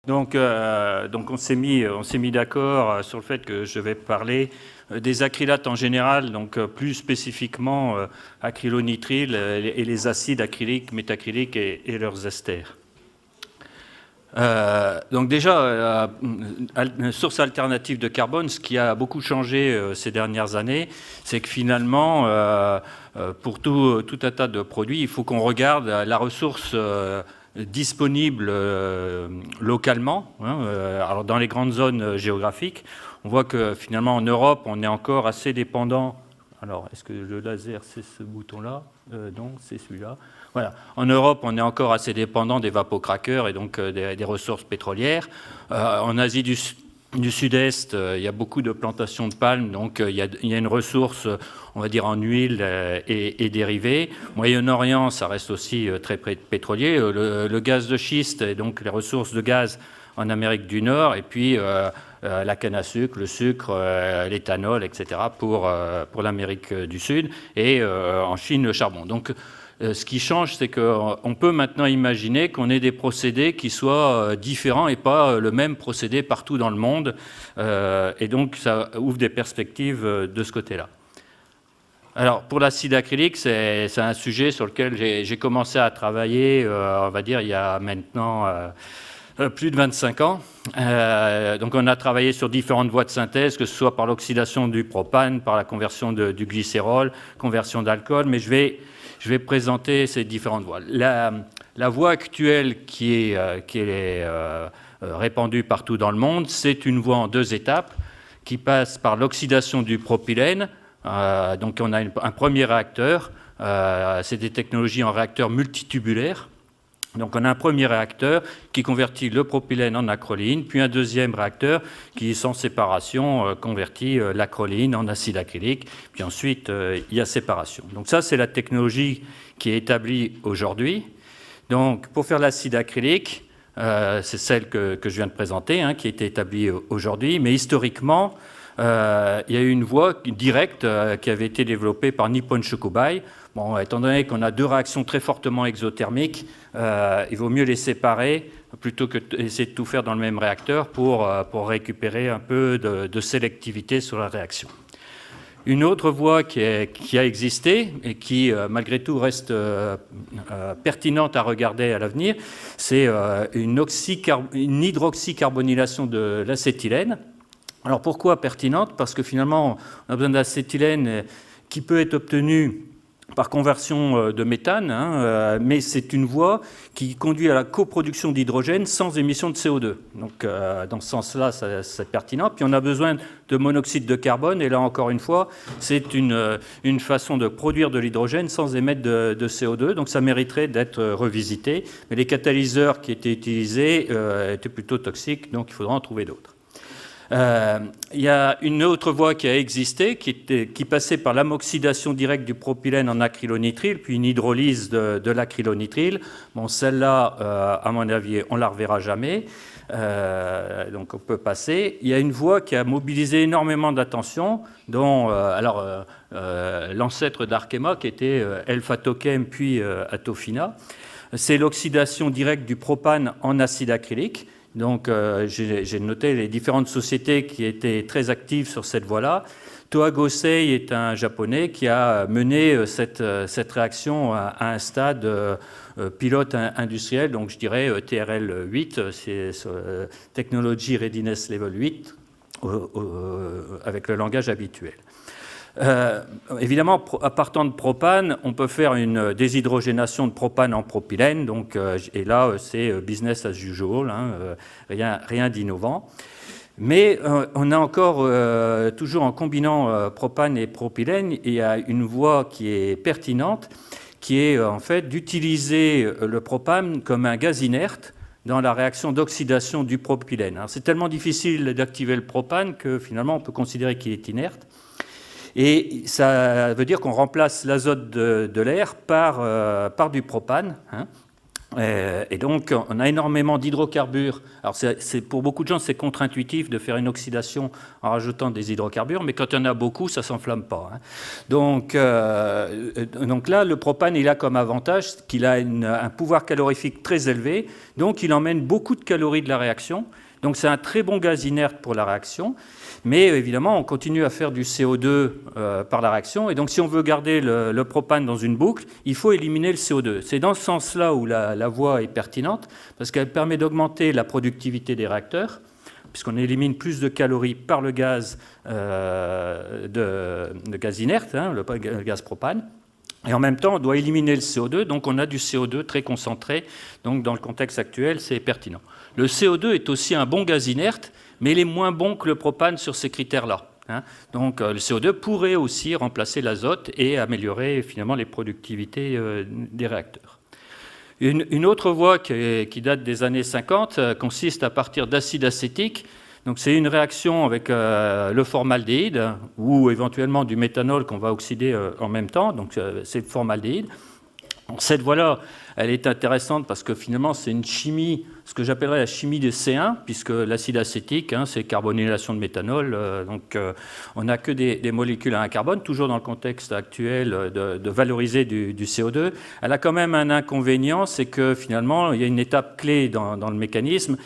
Donc on s'est mis d'accord sur le fait que je vais parler des acrylates en général, donc plus spécifiquement acrylonitrile et les acides acryliques, métacryliques et leurs esters. Donc déjà, source alternative de carbone, ce qui a beaucoup changé ces dernières années, c'est que finalement, pour tout un tas de produits, il faut qu'on regarde la ressource disponible localement. Alors dans les grandes zones géographiques, on voit que finalement en Europe, on est encore assez dépendant. Alors, est-ce que le laser, c'est ce bouton-là? Non, c'est celui-là. Voilà. En Europe, on est encore assez dépendant des vapocraqueurs et donc des ressources pétrolières. En Asie du Sud-Est, il y a beaucoup de plantations de palmes, donc il y a une ressource, on va dire, en huile et dérivés. Moyen-Orient, ça reste aussi très pétrolier. Le gaz de schiste et donc les ressources de gaz en Amérique du Nord, et puis la canne à sucre, le sucre, l'éthanol, etc. pour l'Amérique du Sud, et en Chine, le charbon. Donc, ce qui change, c'est qu'on peut maintenant imaginer qu'on ait des procédés qui soient différents et pas le même procédé partout dans le monde. Et donc, ça ouvre des perspectives de ce côté-là. Alors, pour l'acide acrylique, c'est un sujet sur lequel j'ai commencé à travailler, on va dire, il y a maintenant plus de 25 ans. Donc, on a travaillé sur différentes voies de synthèse, que ce soit par l'oxydation du propane, par la conversion du glycérol, conversion d'alcool, mais je vais présenter ces différentes voies. La voie actuelle qui est répandue partout dans le monde, c'est une voie en 2 étapes qui passe par l'oxydation du propylène. Donc on a un premier réacteur, c'est des technologies en réacteur multitubulaire. Donc on a un premier réacteur qui convertit le propylène en acroléine, puis un deuxième réacteur qui, sans séparation, convertit l'acroléine en acide acrylique, puis ensuite il y a séparation. Donc ça, c'est la technologie qui est établie aujourd'hui. Donc pour faire l'acide acrylique, c'est celle que je viens de présenter, qui a été établie aujourd'hui, mais historiquement, il y a eu une voie directe qui avait été développée par Nippon Shokubai. Bon, étant donné qu'on a 2 réactions très fortement exothermiques, il vaut mieux les séparer plutôt que d'essayer de tout faire dans le même réacteur pour récupérer un peu de sélectivité sur la réaction. Une autre voie qui a existé et qui, malgré tout, reste pertinente à regarder à l'avenir, c'est une hydroxycarbonylation de l'acétylène. Alors pourquoi pertinente? Parce que finalement, on a besoin d'acétylène qui peut être obtenu par conversion de méthane, mais c'est une voie qui conduit à la coproduction d'hydrogène sans émission de CO2. Donc dans ce sens-là, c'est pertinent. Puis on a besoin de monoxyde de carbone, et là encore une fois, c'est une façon de produire de l'hydrogène sans émettre de CO2, donc ça mériterait d'être revisité. Mais les catalyseurs qui étaient utilisés étaient plutôt toxiques, donc il faudra en trouver d'autres. Il y a une autre voie qui a existé, qui passait par l'amoxydation directe du propylène en acrylonitrile, puis une hydrolyse de l'acrylonitrile. Bon, celle-là, à mon avis, on ne la reverra jamais, donc on peut passer. Il y a une voie qui a mobilisé énormément d'attention, dont l'ancêtre d'Arkema, qui était L-Phatochem puis Atofina. C'est l'oxydation directe du propane en acide acrylique. Donc, j'ai noté les différentes sociétés qui étaient très actives sur cette voie-là. Toa Gosei est un Japonais qui a mené cette réaction à un stade pilote industriel, donc je dirais TRL 8, c'est Technology Readiness Level 8, avec le langage habituel. Évidemment, à partant de propane, on peut faire une déshydrogénation de propane en propylène, donc, et là, c'est business as usual, rien d'innovant. Mais on a encore, toujours en combinant propane et propylène, il y a une voie qui est pertinente, qui est en fait d'utiliser le propane comme un gaz inerte dans la réaction d'oxydation du propylène. Alors, c'est tellement difficile d'activer le propane que finalement, on peut considérer qu'il est inerte. Et ça veut dire qu'on remplace l'azote de l'air par du propane. Et donc, on a énormément d'hydrocarbures. Alors, pour beaucoup de gens, c'est contre-intuitif de faire une oxydation en rajoutant des hydrocarbures, mais quand il y en a beaucoup, ça ne s'enflamme pas. Hein. Donc là, le propane, il a comme avantage qu'il a un pouvoir calorifique très élevé, donc il emmène beaucoup de calories de la réaction. Donc c'est un très bon gaz inerte pour la réaction. Mais évidemment, on continue à faire du CO2 par la réaction. Et donc, si on veut garder le propane dans une boucle, il faut éliminer le CO2. C'est dans ce sens-là où la voie est pertinente, parce qu'elle permet d'augmenter la productivité des réacteurs, puisqu'on élimine plus de calories par le gaz, de gaz inerte, hein, le gaz propane. Et en même temps, on doit éliminer le CO2, donc on a du CO2 très concentré. Donc, dans le contexte actuel, c'est pertinent. Le CO2 est aussi un bon gaz inerte, mais il est moins bon que le propane sur ces critères-là. Hein. Donc le CO2 pourrait aussi remplacer l'azote et améliorer finalement les productivités des réacteurs. Une autre voie qui date des années 50 consiste à partir d'acide acétique. Donc c'est une réaction avec le formaldéhyde ou éventuellement du méthanol qu'on va oxyder en même temps. Donc c'est le formaldéhyde. Cette voie-là, elle est intéressante parce que finalement, c'est une chimie, ce que j'appellerais la chimie des C1, puisque l'acide acétique, hein, c'est carbonylation de méthanol. Donc, on n'a que des molécules à un carbone, toujours dans le contexte actuel de valoriser du CO2. Elle a quand même un inconvénient, c'est que finalement, il y a une étape clé dans le mécanisme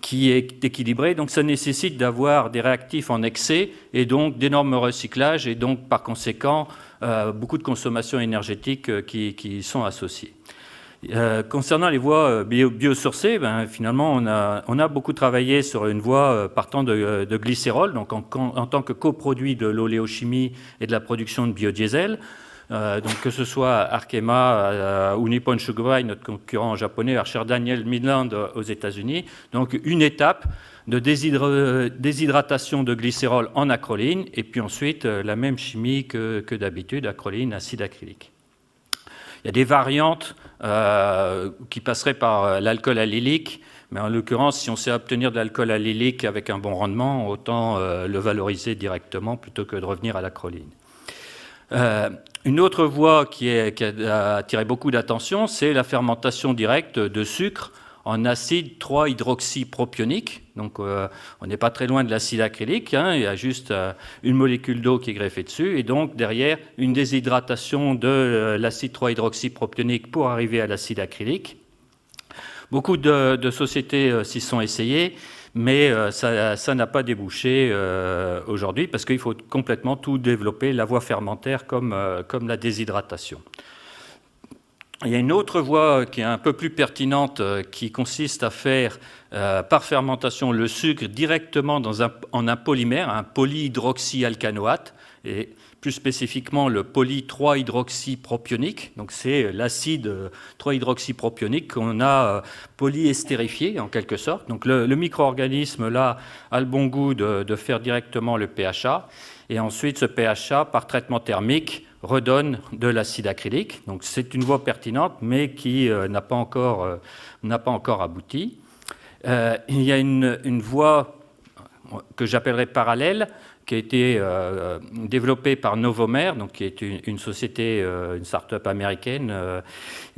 qui est équilibrée. Donc, ça nécessite d'avoir des réactifs en excès et donc d'énormes recyclages et donc, par conséquent, beaucoup de consommation énergétique qui sont associées. Concernant les voies biosourcées, finalement, on a beaucoup travaillé sur une voie partant de glycérol, donc en tant que coproduit de l'oléochimie et de la production de biodiesel. Donc que ce soit Arkema ou Nippon Shokubai, notre concurrent japonais, Archer Daniels Midland aux États-Unis. Donc une étape de déshydratation de glycérol en acroline, et puis ensuite la même chimie que d'habitude, acroline, acide acrylique. Il y a des variantes qui passeraient par l'alcool allylique, mais en l'occurrence, si on sait obtenir de l'alcool allylique avec un bon rendement, autant le valoriser directement plutôt que de revenir à l'acroline. Une autre voie qui a attiré beaucoup d'attention, c'est la fermentation directe de sucre en acide 3-hydroxypropionique. Donc on n'est pas très loin de l'acide acrylique, hein, il y a juste une molécule d'eau qui est greffée dessus, et donc derrière une déshydratation de l'acide 3-hydroxypropionique pour arriver à l'acide acrylique. Beaucoup de sociétés s'y sont essayées, mais ça n'a pas débouché aujourd'hui, parce qu'il faut complètement tout développer, la voie fermentaire comme la déshydratation. Il y a une autre voie qui est un peu plus pertinente, qui consiste à faire par fermentation le sucre directement en un polymère, un polyhydroxyalcanoate, et plus spécifiquement le poly-3-hydroxypropionique. Donc c'est l'acide 3-hydroxypropionique qu'on a polyestérifié en quelque sorte. Donc le micro-organisme là a le bon goût de faire directement le PHA, et ensuite ce PHA par traitement thermique redonne de l'acide acrylique. Donc c'est une voie pertinente, mais qui n'a pas encore abouti. Il y a une voie que j'appellerais parallèle, qui a été développée par Novomer, donc qui est une société, une start-up américaine,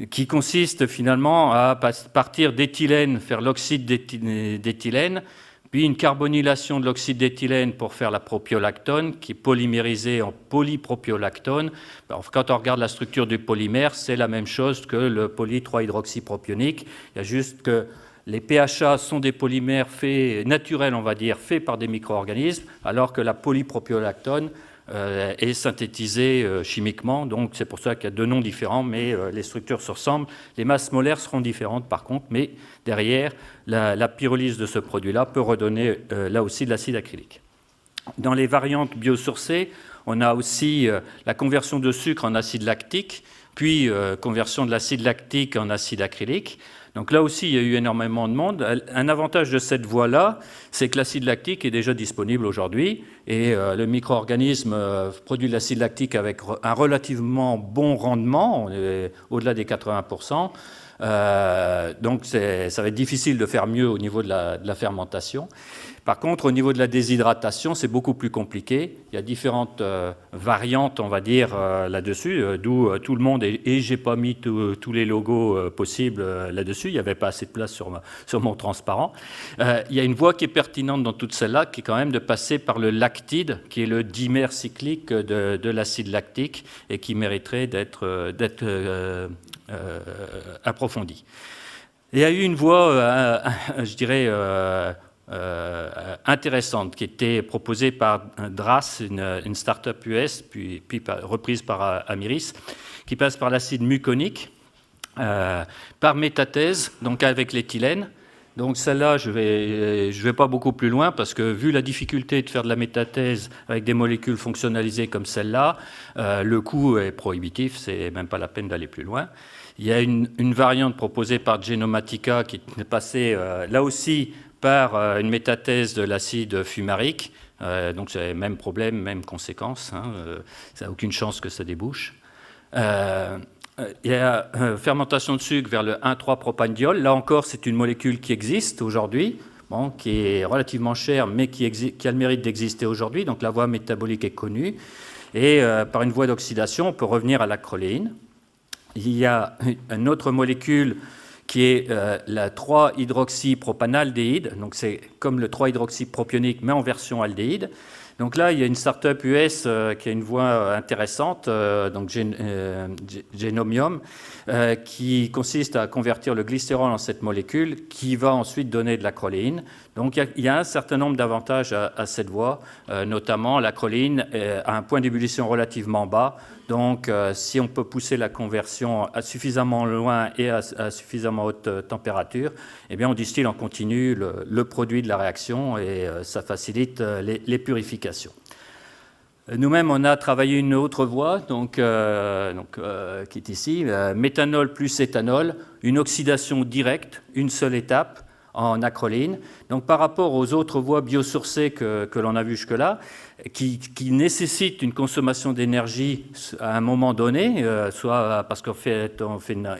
qui consiste finalement à partir d'éthylène, faire l'oxyde d'éthylène, puis une carbonylation de l'oxyde d'éthylène pour faire la propiolactone, qui est polymérisée en polypropiolactone. Alors, quand on regarde la structure du polymère, c'est la même chose que le poly-3-hydroxypropionique. Il y a juste que les PHA sont des polymères naturels, on va dire, faits par des micro-organismes, alors que la polypropiolactone est synthétisée chimiquement. Donc c'est pour ça qu'il y a deux noms différents, mais les structures se ressemblent. Les masses molaires seront différentes par contre, mais derrière, la pyrolyse de ce produit-là peut redonner là aussi de l'acide acrylique. Dans les variantes biosourcées, on a aussi la conversion de sucre en acide lactique, puis conversion de l'acide lactique en acide acrylique. Donc là aussi, il y a eu énormément de monde. Un avantage de cette voie-là, c'est que l'acide lactique est déjà disponible aujourd'hui, et le micro-organisme produit de l'acide lactique avec un relativement bon rendement, on est au-delà des 80%. Donc ça va être difficile de faire mieux au niveau de la fermentation. Par contre, au niveau de la déshydratation, c'est beaucoup plus compliqué. Il y a différentes variantes, on va dire, là-dessus, d'où tout le monde, et j'ai pas mis tous les logos possibles là-dessus, il n'y avait pas assez de place sur mon transparent. Il y a une voie qui est pertinente dans toutes celles-là, qui est quand même de passer par le lactide, qui est le dimère cyclique de l'acide lactique, et qui mériterait d'être approfondie. Il y a eu une voie, je dirais, intéressante qui était proposée par DRAS, une start-up US, puis reprise par Amiris, qui passe par l'acide muconique, par métathèse, donc avec l'éthylène. Donc celle-là, je vais pas beaucoup plus loin parce que vu la difficulté de faire de la métathèse avec des molécules fonctionnalisées comme celle-là, le coût est prohibitif, c'est même pas la peine d'aller plus loin. Il y a une variante proposée par Genomatica qui est passée là aussi par une métathèse de l'acide fumarique. Donc c'est le même problème, même conséquence. Ça n'a aucune chance que ça débouche. Il y a fermentation de sucre vers le 1,3-propandiol. Là encore, c'est une molécule qui existe aujourd'hui, bon, qui est relativement chère, mais qui a le mérite d'exister aujourd'hui. Donc la voie métabolique est connue. Et par une voie d'oxydation, on peut revenir à l'acroléine. Il y a une autre molécule qui est la 3-hydroxypropanaldéhyde. Donc c'est comme le 3-hydroxypropionique, mais en version aldéhyde. Donc là, il y a une start-up US qui a une voie intéressante, donc Genomium, qui consiste à convertir le glycérol en cette molécule qui va ensuite donner de l'acroléine. Donc il y a un certain nombre d'avantages à cette voie, notamment l'acroléine a un point d'ébullition relativement bas. Donc si on peut pousser la conversion à suffisamment loin et à suffisamment haute température, eh bien on distille en continu le produit de la réaction et ça facilite les purifications. Nous-mêmes, on a travaillé une autre voie, qui est ici, méthanol plus éthanol, une oxydation directe, une seule étape en acroléine. Donc par rapport aux autres voies biosourcées que l'on a vues jusque-là, qui nécessitent une consommation d'énergie à un moment donné, soit parce qu'on fait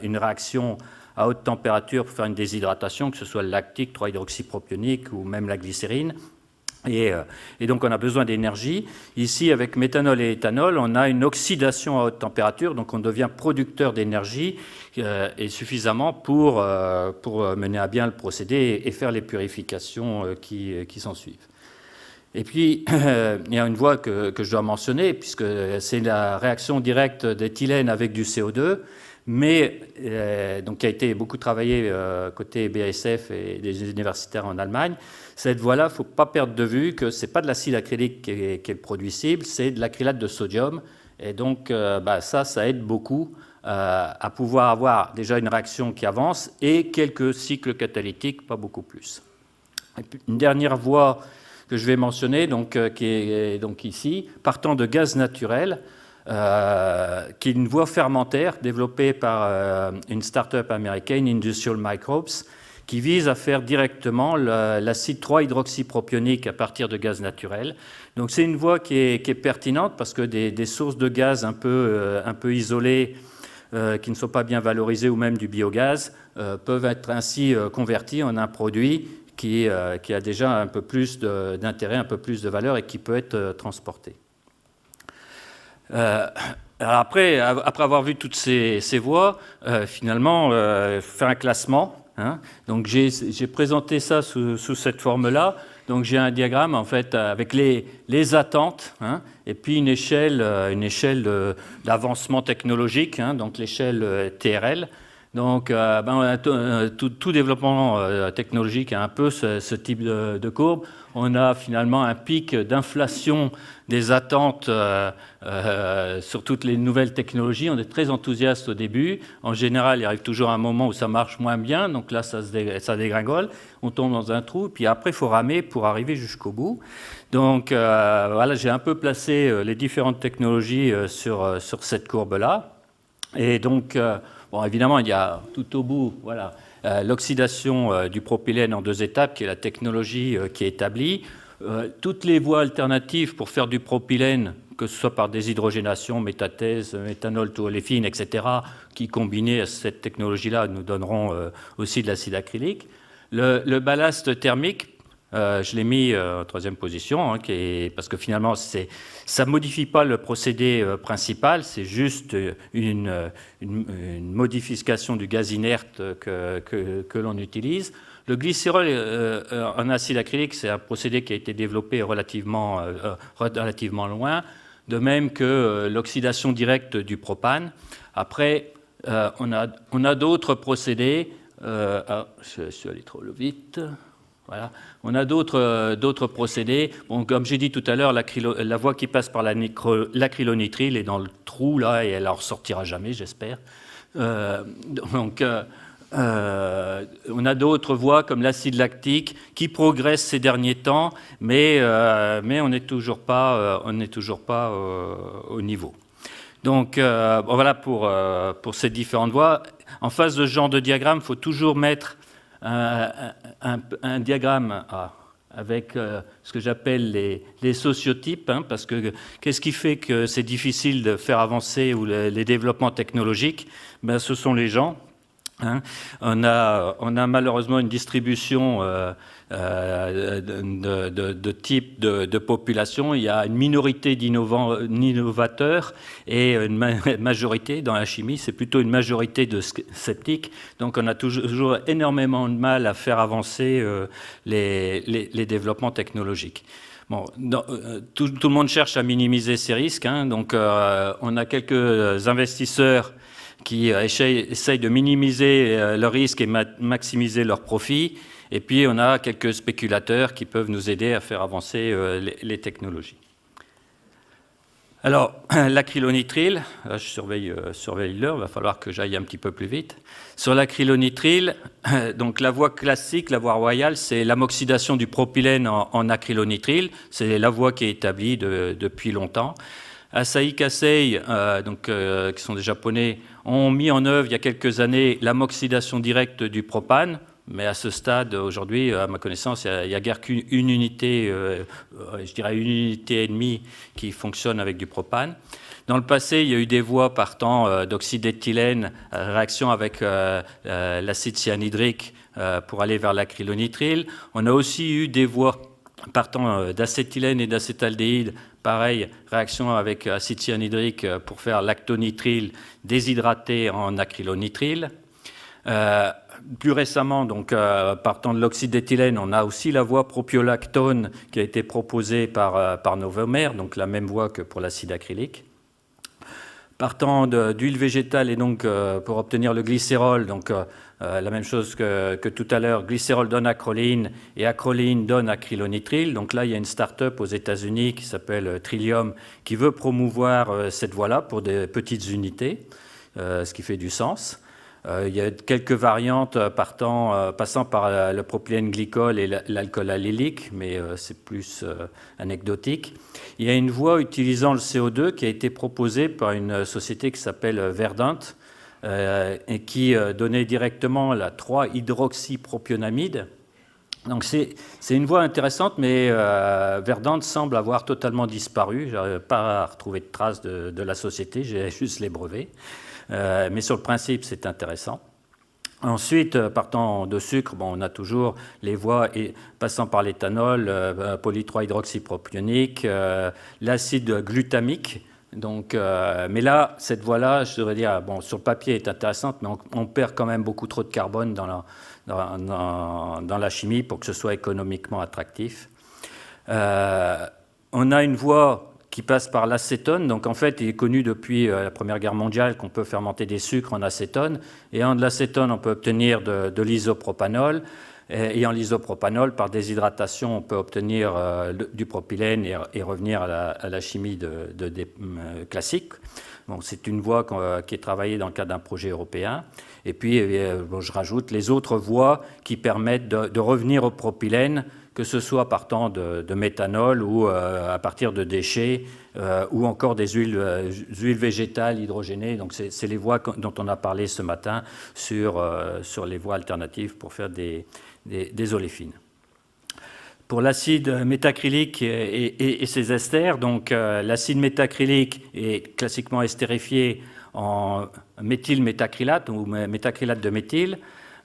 une réaction à haute température pour faire une déshydratation, que ce soit le lactique, 3-hydroxypropionique ou même la glycérine. Et donc on a besoin d'énergie. Ici, avec méthanol et éthanol, on a une oxydation à haute température, donc on devient producteur d'énergie et suffisamment pour mener à bien le procédé et faire les purifications qui s'ensuivent. Et puis, il y a une voie que je dois mentionner, puisque c'est la réaction directe d'éthylène avec du CO2, mais donc, qui a été beaucoup travaillée côté BASF et des universitaires en Allemagne. Cette voie-là, il ne faut pas perdre de vue que ce n'est pas de l'acide acrylique qui est le produit cible, c'est de l'acrylate de sodium. Et donc, ça aide beaucoup à pouvoir avoir déjà une réaction qui avance et quelques cycles catalytiques, pas beaucoup plus. Et puis, une dernière voie que je vais mentionner, qui est donc ici, partant de gaz naturel, qui est une voie fermentaire développée par une start-up américaine, Industrial Microbes, qui vise à faire directement l'acide 3-hydroxypropionique à partir de gaz naturel. Donc c'est une voie qui est pertinente parce que des sources de gaz un peu isolées, qui ne sont pas bien valorisées, ou même du biogaz, peuvent être ainsi converties en un produit qui a déjà un peu plus d'intérêt, un peu plus de valeur et qui peut être transporté. Alors après avoir vu toutes ces voies, finalement, faire un classement. Donc j'ai présenté ça sous cette forme-là. Donc j'ai un diagramme en fait avec les attentes et puis une échelle d'avancement technologique, donc l'échelle TRL. Donc tout développement technologique a un peu ce type de courbe. On a finalement un pic d'inflation des attentes sur toutes les nouvelles technologies. On est très enthousiaste au début. En général, il arrive toujours un moment où ça marche moins bien. Donc là, ça dégringole. On tombe dans un trou. Puis après, il faut ramer pour arriver jusqu'au bout. Donc voilà, j'ai un peu placé les différentes technologies sur cette courbe-là. Et donc, bon, évidemment, il y a tout au bout, voilà, l'oxydation du propylène en 2 étapes, qui est la technologie qui est établie. Toutes les voies alternatives pour faire du propylène, que ce soit par déshydrogénation, métathèse, méthanol, toluéphine, etc., qui combinés à cette technologie-là nous donneront aussi de l'acide acrylique. Le ballast thermique, Je l'ai mis en troisième position, hein, parce que finalement, ça ne modifie pas le procédé principal, c'est juste une modification du gaz inerte que l'on utilise. Le glycérol en acide acrylique, c'est un procédé qui a été développé relativement loin, de même que l'oxydation directe du propane. Après, on a d'autres procédés. Je suis allé trop vite. Voilà. On a d'autres procédés. Bon, comme j'ai dit tout à l'heure, la voie qui passe par l'acrylonitrile est dans le trou là et elle en ressortira jamais, j'espère. On a d'autres voies comme l'acide lactique qui progressent ces derniers temps, mais on n'est toujours pas au niveau. Donc voilà pour ces différentes voies. En face de ce genre de diagramme, il faut toujours mettre un diagramme avec ce que j'appelle les sociotypes, hein, parce que qu'est-ce qui fait que c'est difficile de faire avancer les développements technologiques? Ben, ce sont les gens. Hein. On a malheureusement une distribution de type de population. Il y a une minorité d'innovateurs et une majorité dans la chimie. C'est plutôt une majorité de sceptiques. Donc on a toujours énormément de mal à faire avancer les développemement technologique. Bon, tout le monde cherche à minimiser ces risques, hein, donc on a quelques investisseurs qui essayent de minimiser leurs risques et maximiser leurs profits, et puis on a quelques spéculateurs qui peuvent nous aider à faire avancer les technologies. Alors, l'acrylonitrile, là, je surveille l'heure, il va falloir que j'aille un petit peu plus vite. Sur l'acrylonitrile, donc la voie classique, la voie royale, c'est l'amoxydation du propylène en acrylonitrile. C'est la voie qui est établie depuis longtemps. Asahi Kasei, qui sont des Japonais, ont mis en œuvre il y a quelques années l'amoxydation directe du propane. Mais à ce stade, aujourd'hui, à ma connaissance, il n'y a guère qu'une unité, je dirais une unité et demie qui fonctionne avec du propane. Dans le passé, il y a eu des voies partant d'oxyde d'éthylène, réaction avec l'acide cyanhydrique pour aller vers l'acrylonitrile. On a aussi eu des voies partant d'acétylène et d'acétaldéhyde, pareil, réaction avec acide cyanhydrique pour faire l'actonitrile déshydraté en acrylonitrile. Plus récemment, donc, partant de l'oxyde d'éthylène, on a aussi la voie propiolactone qui a été proposée par Novomer, donc la même voie que pour l'acide acrylique. Partant d'huile végétale et donc pour obtenir le glycérol, donc la même chose que tout à l'heure, glycérol donne acroléine et acroléine donne acrylonitrile. Donc là, il y a une start-up aux États-Unis qui s'appelle Trillium qui veut promouvoir cette voie-là pour des petites unités, ce qui fait du sens. Il y a quelques variantes passant par le propylène glycol et l'alcool allylique, mais c'est plus anecdotique. Il y a une voie utilisant le CO2 qui a été proposée par une société qui s'appelle Verdant et qui donnait directement la 3-hydroxypropionamide. Donc c'est une voie intéressante, mais Verdant semble avoir totalement disparu. Je n'arrive pas à retrouver de traces de la société, j'ai juste les brevets. Mais sur le principe, c'est intéressant. Ensuite, partant de sucre, on a toujours les voies passant par l'éthanol, poly-3-hydroxypropionique, l'acide glutamique. Donc, mais là, cette voie-là, je devrais dire, sur le papier, est intéressante, mais on perd quand même beaucoup trop de carbone dans la chimie pour que ce soit économiquement attractif. On a une voie qui passe par l'acétone. Donc en fait, il est connu depuis la Première Guerre mondiale qu'on peut fermenter des sucres en acétone. Et en de l'acétone, on peut obtenir de l'isopropanol. Et en l'isopropanol, par déshydratation, on peut obtenir du propylène et revenir à la chimie classique. Bon, c'est une voie qui est travaillée dans le cadre d'un projet européen. Et puis, je rajoute les autres voies qui permettent de revenir au propylène, que ce soit partant de méthanol ou à partir de déchets ou encore des huiles végétales hydrogénées. Donc, c'est les voies dont on a parlé ce matin sur les voies alternatives pour faire des oléfines. Pour l'acide métacrylique et ses esters, donc l'acide métacrylique est classiquement estérifié en méthylmétacrylate ou métacrylate de méthyle.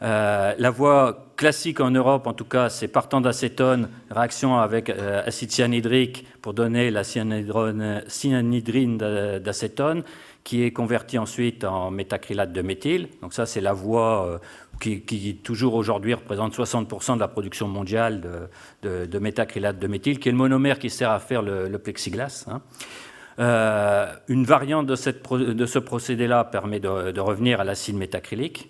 La voie classique en Europe, en tout cas, c'est partant d'acétone, réaction avec acide cyanhydrique pour donner la cyanhydrine d'acétone, qui est convertie ensuite en métacrylate de méthyle. Donc ça, c'est la voie qui toujours aujourd'hui représente 60% de la production mondiale de métacrylate de méthyle, qui est le monomère qui sert à faire le plexiglas. Une variante de ce procédé-là permet de revenir à l'acide métacrylique.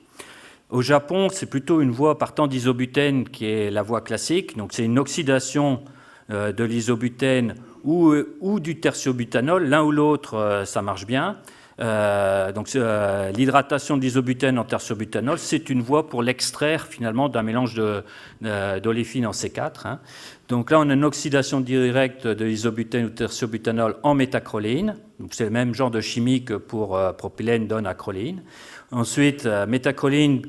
Au Japon, c'est plutôt une voie partant d'isobutène qui est la voie classique. Donc c'est une oxydation de l'isobutène ou du tertiobutanol. L'un ou l'autre, ça marche bien. Donc l'hydratation de l'isobutène en tertiobutanol, c'est une voie pour l'extraire finalement d'un mélange d'oléfine en C4. Donc là, on a une oxydation directe de l'isobutène ou tertiobutanol en métacroléine. Donc c'est le même genre de chimie que pour propylène donne acroléine. Ensuite, métacroléine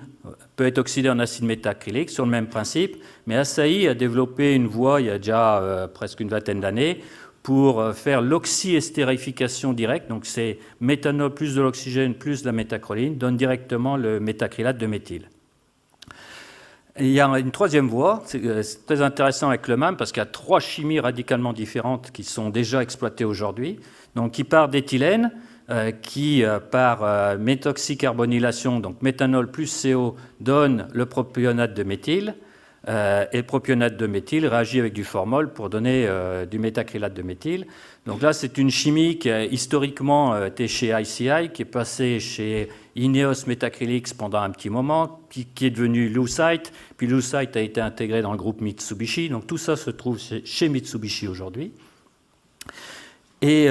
peut être oxydée en acide métacrylique sur le même principe, mais Asahi a développé une voie il y a déjà presque une vingtaine d'années pour faire l'oxyestérification directe. Donc c'est méthanol plus de l'oxygène plus de la métacroléine donne directement le métacrylate de méthyle. Et il y a une troisième voie, c'est très intéressant avec le MAM parce qu'il y a 3 chimies radicalement différentes qui sont déjà exploitées aujourd'hui. Donc qui part d'éthylène, qui, par méthoxycarbonylation, donc méthanol plus CO, donne le propionate de méthyle. Et le propionate de méthyle réagit avec du formol pour donner du métacrylate de méthyle. Donc là, c'est une chimie qui a historiquement été chez ICI, qui est passée chez Ineos Metacrylics pendant un petit moment, qui est devenu Lucite. Puis Lucite a été intégré dans le groupe Mitsubishi. Donc tout ça se trouve chez Mitsubishi aujourd'hui. Et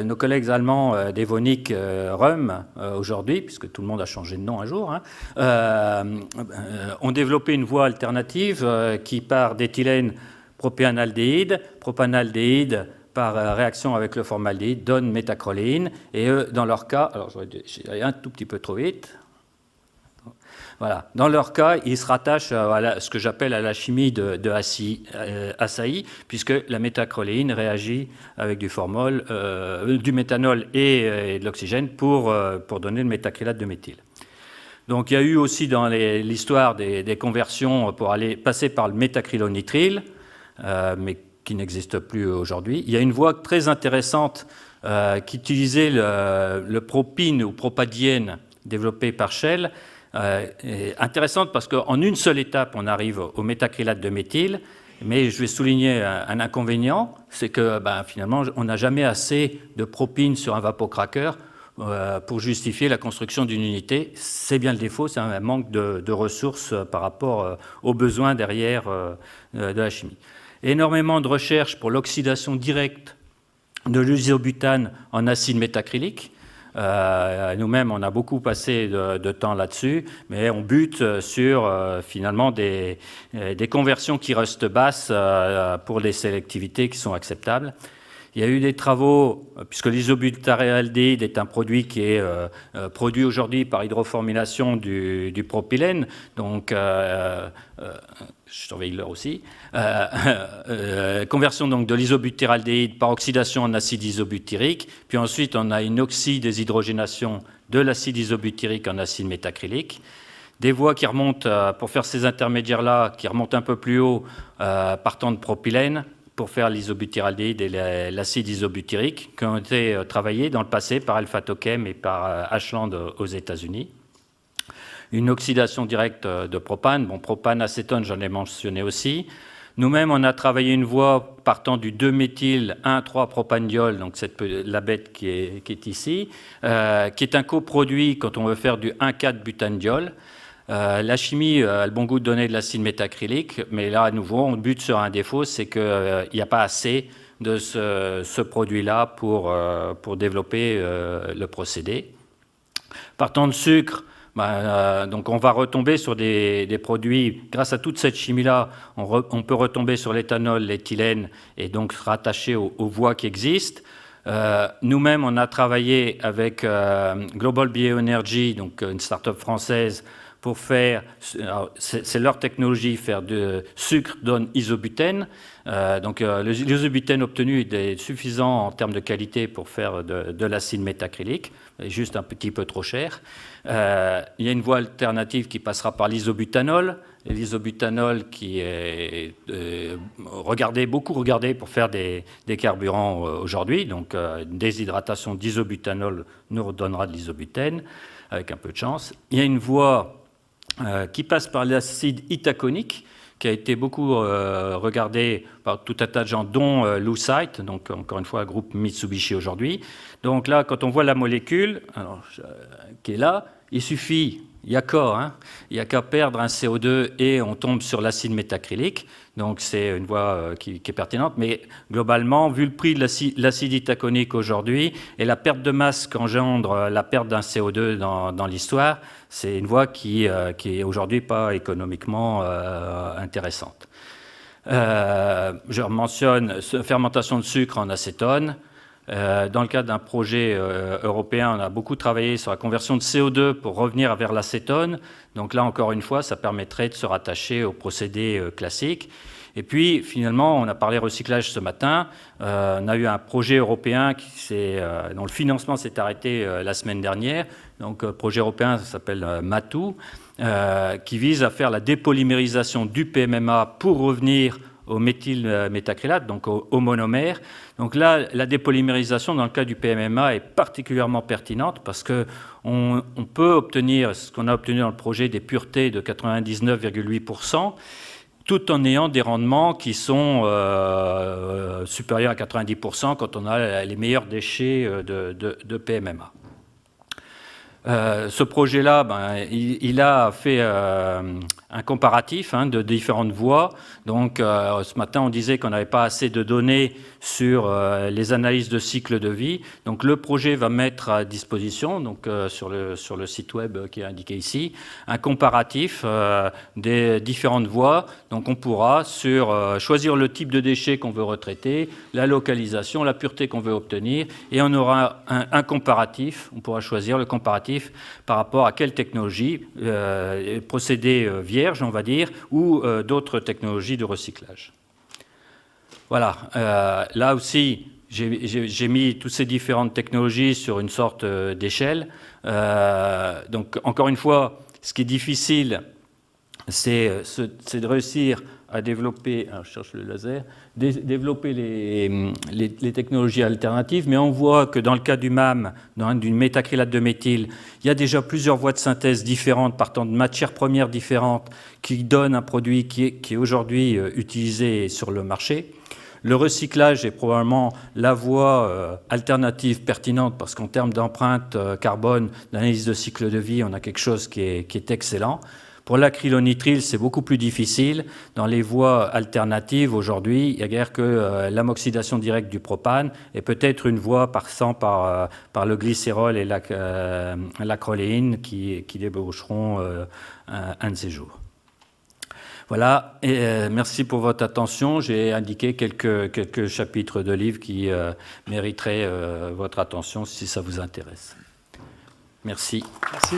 nos collègues allemands d'Evonik Röhm, aujourd'hui, puisque tout le monde a changé de nom un jour, ont développé une voie alternative qui part d'éthylène propéanaldéhyde. Propanaldéhyde, par réaction avec le formaldéhyde, donne métacroléine. Et eux, dans leur cas, alors j'ai allé un tout petit peu trop vite. Voilà. Dans leur cas, ils se rattachent à ce que j'appelle à la chimie de Asahi, puisque la métacroléine réagit avec du formol, du méthanol et de l'oxygène pour donner le métacrylate de méthyle. Donc il y a eu aussi dans l'histoire des conversions pour aller passer par le métacrylonitrile, mais qui n'existe plus aujourd'hui. Il y a une voie très intéressante qui utilisait le propine ou propadiène développé par Shell, intéressante parce qu'en une seule étape, on arrive au métacrylate de méthyle, mais je vais souligner un inconvénient, c'est que finalement, on n'a jamais assez de propine sur un vapocracker pour justifier la construction d'une unité. C'est bien le défaut, c'est un manque de ressources par rapport aux besoins derrière de la chimie. Énormément de recherches pour l'oxydation directe de l'isobutane en acide métacrylique. Nous-mêmes, on a beaucoup passé de temps là-dessus, mais on bute sur finalement des conversions qui restent basses pour des sélectivités qui sont acceptables. Il y a eu des travaux, puisque l'isobutarialdéhyde est un produit qui est produit aujourd'hui par hydroformylation du propylène, donc je surveille l'heure aussi. Conversion donc de l'isobutyraldéhyde par oxydation en acide isobutyrique. Puis ensuite, on a une oxydéshydrogénation de l'acide isobutyrique en acide métacrylique. Des voies qui remontent, pour faire ces intermédiaires-là, qui remontent un peu plus haut, partant de propylène, pour faire l'isobutyraldéhyde et l'acide isobutyrique, qui ont été travaillés dans le passé par Alpha-Tochem et par Ashland aux États-Unis. Une oxydation directe de propane. Bon, propane, acétone, j'en ai mentionné aussi. Nous-mêmes, on a travaillé une voie partant du 2-méthyl 1,3-propandiol, donc la bête qui est ici, qui est un coproduit quand on veut faire du 1,4-butanediol. La chimie a le bon goût de donner de l'acide métacrylique, mais là, à nouveau, on bute sur un défaut, c'est qu'il n'y a pas assez de ce produit-là pour développer le procédé. Partant de sucre, donc on va retomber sur des produits, grâce à toute cette chimie-là, on peut retomber sur l'éthanol, l'éthylène, et donc se rattacher aux voies qui existent. Nous-mêmes, on a travaillé avec Global Bioenergy, donc une start-up française, pour faire, c'est leur technologie, faire de sucre donne isobutène. L'isobutène obtenu est suffisant en termes de qualité pour faire de l'acide métacrylique, juste un petit peu trop cher. Il y a une voie alternative qui passera par l'isobutanol. Et l'isobutanol qui est beaucoup regardé pour faire des carburants aujourd'hui. Donc, une déshydratation d'isobutanol nous redonnera de l'isobutène, avec un peu de chance. Il y a une voie qui passe par l'acide itaconique, qui a été beaucoup regardé par tout un tas de gens, dont Lucite, donc encore une fois, le groupe Mitsubishi aujourd'hui. Donc là, quand on voit la molécule qui est là, il suffit, il n'y a qu'à perdre un CO2 et on tombe sur l'acide métacrylique. Donc c'est une voie qui est pertinente, mais globalement, vu le prix de l'acide itaconique aujourd'hui et la perte de masse qu'engendre la perte d'un CO2 dans l'histoire, c'est une voie qui est aujourd'hui pas économiquement intéressante. Je mentionne fermentation de sucre en acétone. Dans le cadre d'un projet européen, on a beaucoup travaillé sur la conversion de CO2 pour revenir vers l'acétone. Donc là, encore une fois, ça permettrait de se rattacher au procédé classique. Et puis, finalement, on a parlé recyclage ce matin. On a eu un projet européen dont le financement s'est arrêté la semaine dernière. Donc, projet européen, ça s'appelle MATU, qui vise à faire la dépolymérisation du PMMA pour revenir au méthylmétacrylate, donc au monomère. Donc là, la dépolymérisation dans le cas du PMMA est particulièrement pertinente parce qu'on peut obtenir ce qu'on a obtenu dans le projet, des puretés de 99,8%, tout en ayant des rendements qui sont supérieurs à 90% quand on a les meilleurs déchets de PMMA. Ce projet-là, il a fait un comparatif de différentes voies. Donc, ce matin, on disait qu'on n'avait pas assez de données sur les analyses de cycle de vie. Donc, le projet va mettre à disposition, donc, sur le site web qui est indiqué ici, un comparatif des différentes voies. Donc, on pourra choisir le type de déchets qu'on veut retraiter, la localisation, la pureté qu'on veut obtenir, et on aura un comparatif. On pourra choisir le comparatif par rapport à quelle technologie, procédé vierge, on va dire, ou d'autres technologies de recyclage. Voilà. Là aussi, j'ai mis toutes ces différentes technologies sur une sorte d'échelle. Donc, encore une fois, ce qui est difficile, c'est de réussir à développer, alors je cherche le laser, développer les technologies alternatives, mais on voit que dans le cas du MAM, du métacrylate de méthyle, il y a déjà plusieurs voies de synthèse différentes partant de matières premières différentes qui donnent un produit qui est aujourd'hui utilisé sur le marché. Le recyclage est probablement la voie alternative pertinente parce qu'en termes d'empreinte carbone, d'analyse de cycle de vie, on a quelque chose qui est excellent. Pour l'acrylonitrile, c'est beaucoup plus difficile. Dans les voies alternatives, aujourd'hui, il n'y a guère que l'amoxydation directe du propane et peut-être une voie passant par le glycérol et l'acroléine qui débaucheront un de ces jours. Voilà, et merci pour votre attention. J'ai indiqué quelques chapitres de livres qui mériteraient votre attention si ça vous intéresse. Merci. Merci.